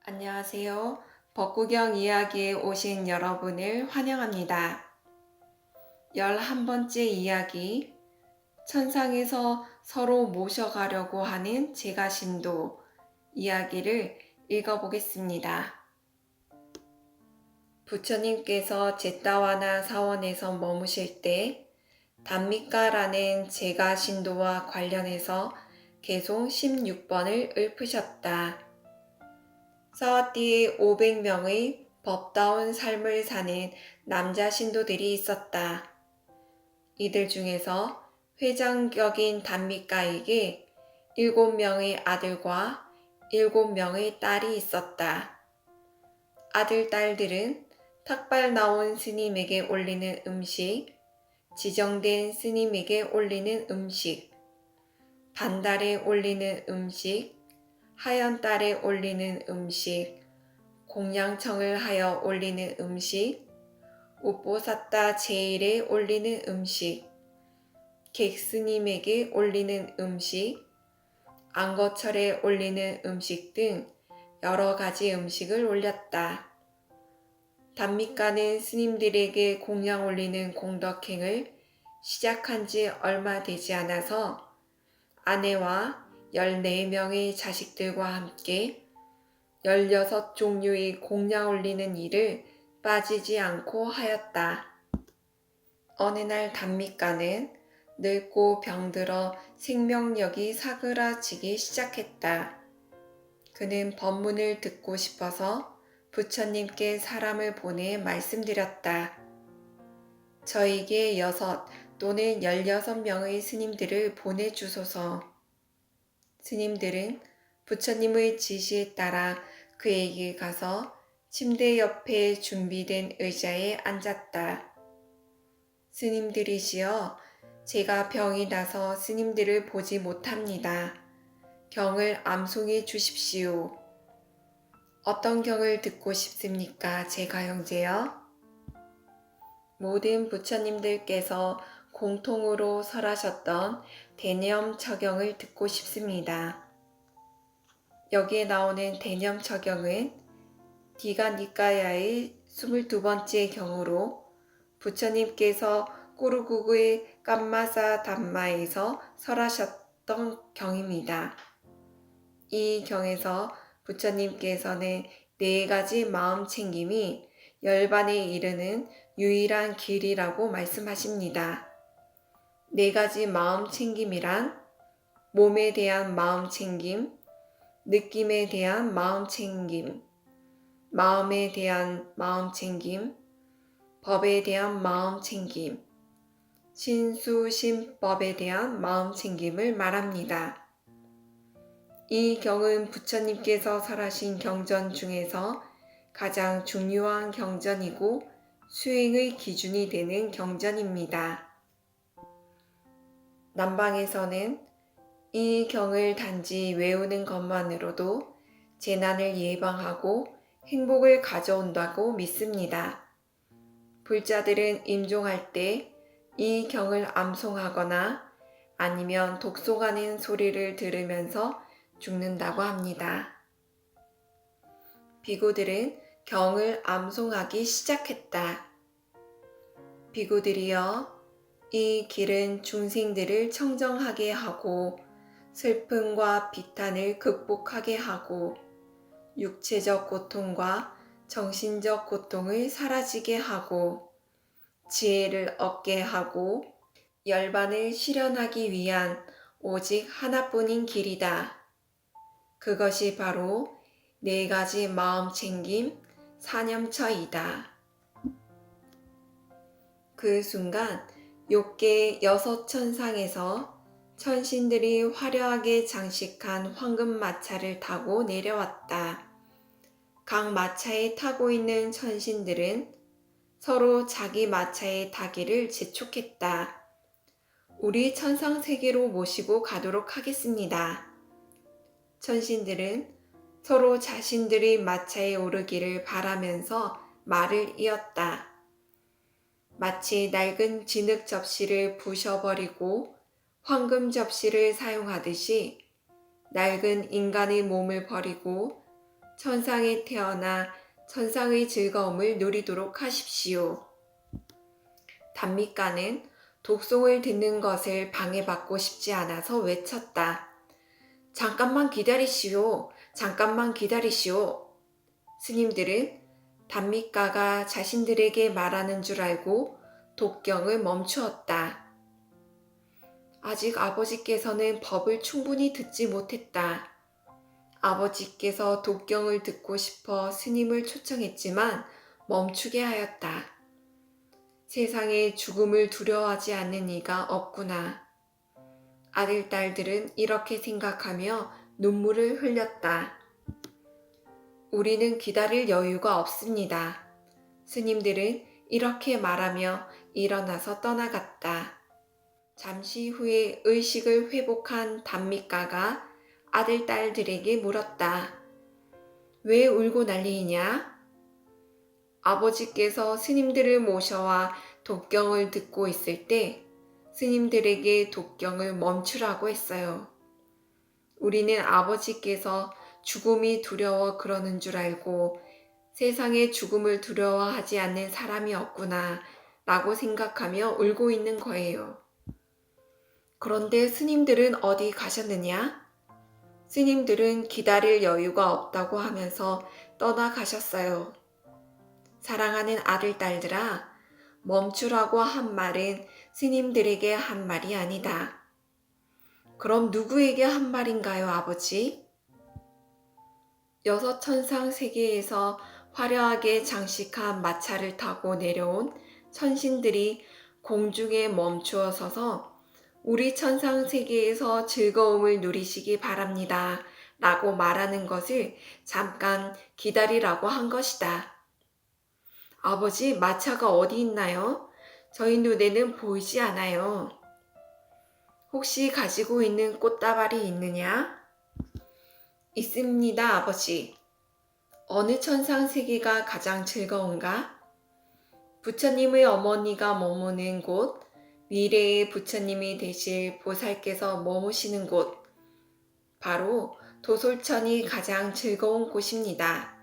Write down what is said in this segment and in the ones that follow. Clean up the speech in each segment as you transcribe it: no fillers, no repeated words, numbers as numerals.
안녕하세요. 벚구경 이야기에 오신 여러분을 환영합니다. 11번째 이야기, 천상에서 서로 모셔가려고 하는 제가신도 이야기를 읽어보겠습니다. 부처님께서 제따와나 사원에서 머무실 때 단미가라는 제가신도와 관련해서 계속 16번을 읊으셨다. 사와띠에 500명의 법다운 삶을 사는 남자 신도들이 있었다. 이들 중에서 회장격인 단미가에게 7명의 아들과 7명의 딸이 있었다. 아들, 딸들은 탁발 나온 스님에게 올리는 음식, 지정된 스님에게 올리는 음식, 반달에 올리는 음식, 하연 달에 올리는 음식, 공양청을 하여 올리는 음식, 우뽀사따 제일에 올리는 음식, 객스님에게 올리는 음식, 안거철에 올리는 음식 등 여러 가지 음식을 올렸다. 단미가는 스님들에게 공양 올리는 공덕행을 시작한 지 얼마 되지 않아서 아내와 14명의 자식들과 함께 16종류의 공양 올리는 일을 빠지지 않고 하였다. 어느 날 단미가는 늙고 병들어 생명력이 사그라지기 시작했다. 그는 법문을 듣고 싶어서 부처님께 사람을 보내 말씀드렸다. 저에게 6 또는 16명의 스님들을 보내주소서. 스님들은 부처님의 지시에 따라 그에게 가서 침대 옆에 준비된 의자에 앉았다. 스님들이시여, 제가 병이 나서 스님들을 보지 못합니다. 경을 암송해 주십시오. 어떤 경을 듣고 싶습니까, 제가 형제여? 모든 부처님들께서 공통으로 설하셨던 대념처경을 듣고 싶습니다. 여기에 나오는 대념처경은 디가니까야의 22번째 경으로 부처님께서 꾸르구구의 깜마사 담마에서 설하셨던 경입니다. 이 경에서 부처님께서는 4가지 마음 챙김이 열반에 이르는 유일한 길이라고 말씀하십니다. 4가지 마음 챙김이란 몸에 대한 마음 챙김, 느낌에 대한 마음 챙김, 마음에 대한 마음 챙김, 법에 대한 마음 챙김, 신수심법에 대한 마음 챙김을 말합니다. 이 경은 부처님께서 설하신 경전 중에서 가장 중요한 경전이고 수행의 기준이 되는 경전입니다. 남방에서는 이 경을 단지 외우는 것만으로도 재난을 예방하고 행복을 가져온다고 믿습니다. 불자들은 임종할 때 이 경을 암송하거나 아니면 독송하는 소리를 들으면서 죽는다고 합니다. 비구들은 경을 암송하기 시작했다. 비구들이여, 이 길은 중생들을 청정하게 하고 슬픔과 비탄을 극복하게 하고 육체적 고통과 정신적 고통을 사라지게 하고 지혜를 얻게 하고 열반을 실현하기 위한 오직 하나뿐인 길이다. 그것이 바로 4가지 마음 챙김 사념처이다. 그 순간 욕계 6천상에서 천신들이 화려하게 장식한 황금 마차를 타고 내려왔다. 각 마차에 타고 있는 천신들은 서로 자기 마차에 타기를 재촉했다. 우리 천상세계로 모시고 가도록 하겠습니다. 천신들은 서로 자신들의 마차에 오르기를 바라면서 말을 이었다. 마치 낡은 진흙 접시를 부셔버리고 황금 접시를 사용하듯이 낡은 인간의 몸을 버리고 천상에 태어나 천상의 즐거움을 누리도록 하십시오. 단미가는 독송을 듣는 것을 방해받고 싶지 않아서 외쳤다. 잠깐만 기다리시오. 잠깐만 기다리시오. 스님들은 단미가가 자신들에게 말하는 줄 알고 독경을 멈추었다. 아직 아버지께서는 법을 충분히 듣지 못했다. 아버지께서 독경을 듣고 싶어 스님을 초청했지만 멈추게 하였다. 세상에 죽음을 두려워하지 않는 이가 없구나. 아들, 딸들은 이렇게 생각하며 눈물을 흘렸다. 우리는 기다릴 여유가 없습니다. 스님들은 이렇게 말하며 일어나서 떠나갔다. 잠시 후에 의식을 회복한 단미가가 아들, 딸들에게 물었다. 왜 울고 난리이냐? 아버지께서 스님들을 모셔와 독경을 듣고 있을 때 스님들에게 독경을 멈추라고 했어요. 우리는 아버지께서 죽음이 두려워 그러는 줄 알고 세상에 죽음을 두려워하지 않는 사람이 없구나 라고 생각하며 울고 있는 거예요. 그런데 스님들은 어디 가셨느냐? 스님들은 기다릴 여유가 없다고 하면서 떠나가셨어요. 사랑하는 아들, 딸들아, 멈추라고 한 말은 스님들에게 한 말이 아니다. 그럼 누구에게 한 말인가요, 아버지? 여섯 천상 세계에서 화려하게 장식한 마차를 타고 내려온 천신들이 공중에 멈추어 서서 우리 천상 세계에서 즐거움을 누리시기 바랍니다. 라고 말하는 것을 잠깐 기다리라고 한 것이다. 아버지, 마차가 어디 있나요? 저희 눈에는 보이지 않아요. 혹시 가지고 있는 꽃다발이 있느냐? 있습니다, 아버지. 어느 천상 세계가 가장 즐거운가? 부처님의 어머니가 머무는 곳, 미래의 부처님이 되실 보살께서 머무시는 곳, 바로 도솔천이 가장 즐거운 곳입니다.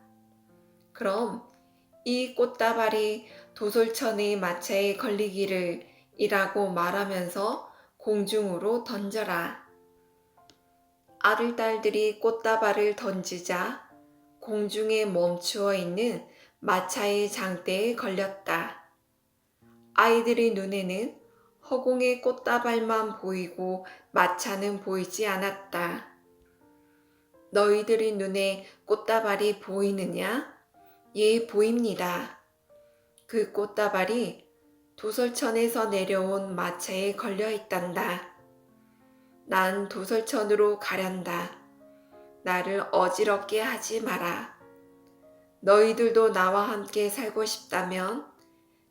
그럼 이 꽃다발이 도솔천의 마차에 걸리기를 이라고 말하면서 공중으로 던져라. 아들, 딸들이 꽃다발을 던지자 공중에 멈추어 있는 마차의 장대에 걸렸다. 아이들의 눈에는 허공의 꽃다발만 보이고 마차는 보이지 않았다. 너희들의 눈에 꽃다발이 보이느냐? 예, 보입니다. 그 꽃다발이 도솔천에서 내려온 마차에 걸려 있단다. 난 도솔천으로 가련다. 나를 어지럽게 하지 마라. 너희들도 나와 함께 살고 싶다면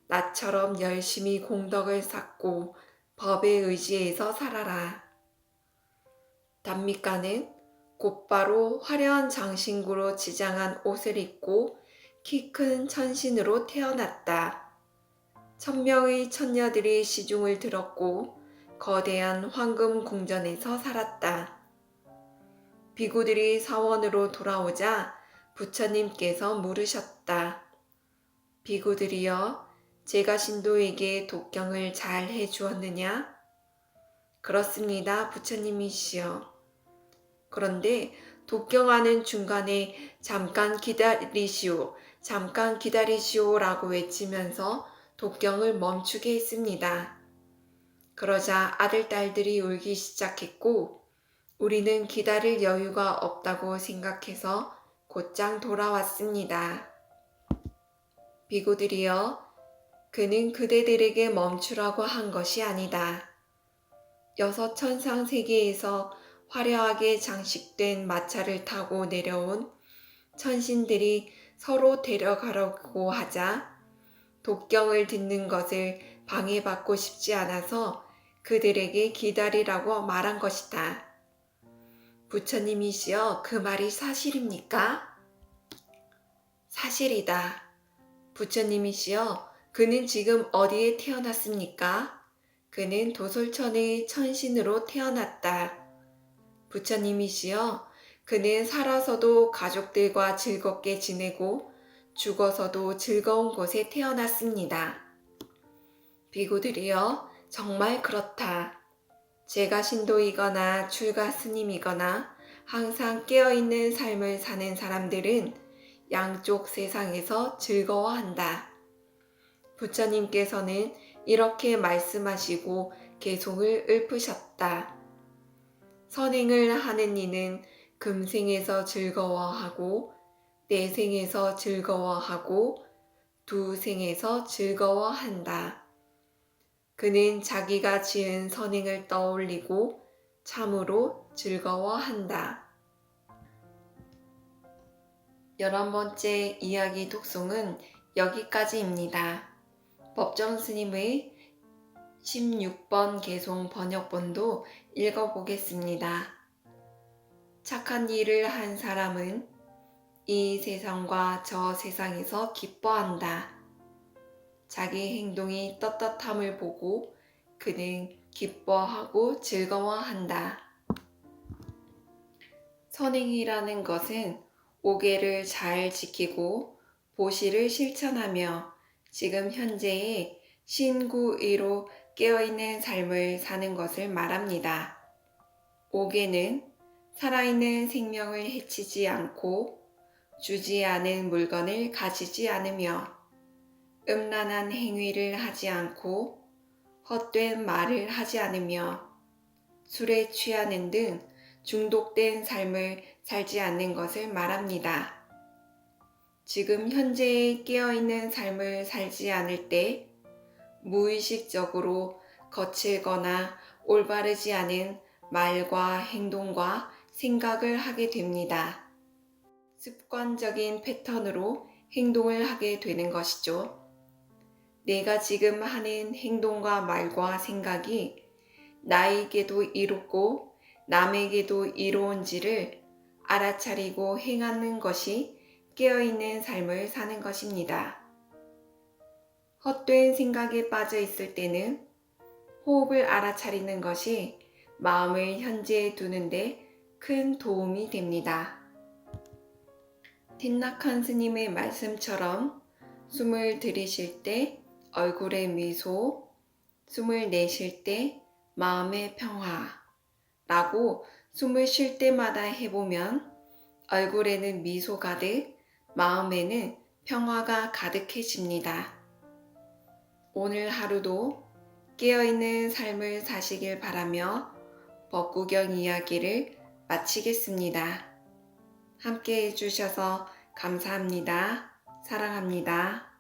나처럼 열심히 공덕을 쌓고 법에 의지해서 살아라. 단미가는 곧바로 화려한 장신구로 지장한 옷을 입고 키 큰 천신으로 태어났다. 1000명의 천녀들이 시중을 들었고 거대한 황금 궁전에서 살았다. 비구들이 사원으로 돌아오자 부처님께서 물으셨다. 비구들이여, 제가 신도에게 독경을 잘 해주었느냐? 그렇습니다, 부처님이시여. 그런데 독경하는 중간에 잠깐 기다리시오, 잠깐 기다리시오라고 외치면서 독경을 멈추게 했습니다. 그러자 아들, 딸들이 울기 시작했고 우리는 기다릴 여유가 없다고 생각해서 곧장 돌아왔습니다. 비구들이여, 그는 그대들에게 멈추라고 한 것이 아니다. 여섯 천상 세계에서 화려하게 장식된 마차를 타고 내려온 천신들이 서로 데려가려고 하자 독경을 듣는 것을 방해받고 싶지 않아서 그들에게 기다리라고 말한 것이다. 부처님이시여, 그 말이 사실입니까? 사실이다. 부처님이시여, 그는 지금 어디에 태어났습니까? 그는 도솔천의 천신으로 태어났다. 부처님이시여, 그는 살아서도 가족들과 즐겁게 지내고 죽어서도 즐거운 곳에 태어났습니다. 비구들이여, 정말 그렇다. 제가 신도이거나 출가 스님이거나 항상 깨어있는 삶을 사는 사람들은 양쪽 세상에서 즐거워한다. 부처님께서는 이렇게 말씀하시고 개송을 읊으셨다. 선행을 하는 이는 금생에서 즐거워하고 내생에서 즐거워하고 두 생에서 즐거워한다. 그는 자기가 지은 선행을 떠올리고 참으로 즐거워한다. 11번째 이야기 독송은 여기까지입니다. 법정 스님의 16번 개송 번역본도 읽어보겠습니다. 착한 일을 한 사람은 이 세상과 저 세상에서 기뻐한다. 자기 행동이 떳떳함을 보고 그는 기뻐하고 즐거워한다. 선행이라는 것은 오계를 잘 지키고 보시를 실천하며 지금 현재의 신구의로 깨어있는 삶을 사는 것을 말합니다. 오계는 살아있는 생명을 해치지 않고 주지 않은 물건을 가지지 않으며 음란한 행위를 하지 않고 헛된 말을 하지 않으며 술에 취하는 등 중독된 삶을 살지 않는 것을 말합니다. 지금 현재의 깨어있는 삶을 살지 않을 때 무의식적으로 거칠거나 올바르지 않은 말과 행동과 생각을 하게 됩니다. 습관적인 패턴으로 행동을 하게 되는 것이죠. 내가 지금 하는 행동과 말과 생각이 나에게도 이롭고 남에게도 이로운지를 알아차리고 행하는 것이 깨어있는 삶을 사는 것입니다. 헛된 생각에 빠져 있을 때는 호흡을 알아차리는 것이 마음을 현재에 두는데 큰 도움이 됩니다. 틴낙한 스님의 말씀처럼 숨을 들이쉴 때 얼굴에 미소, 숨을 내쉴 때 마음의 평화 라고 숨을 쉴 때마다 해보면 얼굴에는 미소 가득, 마음에는 평화가 가득해집니다. 오늘 하루도 깨어있는 삶을 사시길 바라며 법구경 이야기를 마치겠습니다. 함께 해주셔서 감사합니다. 사랑합니다.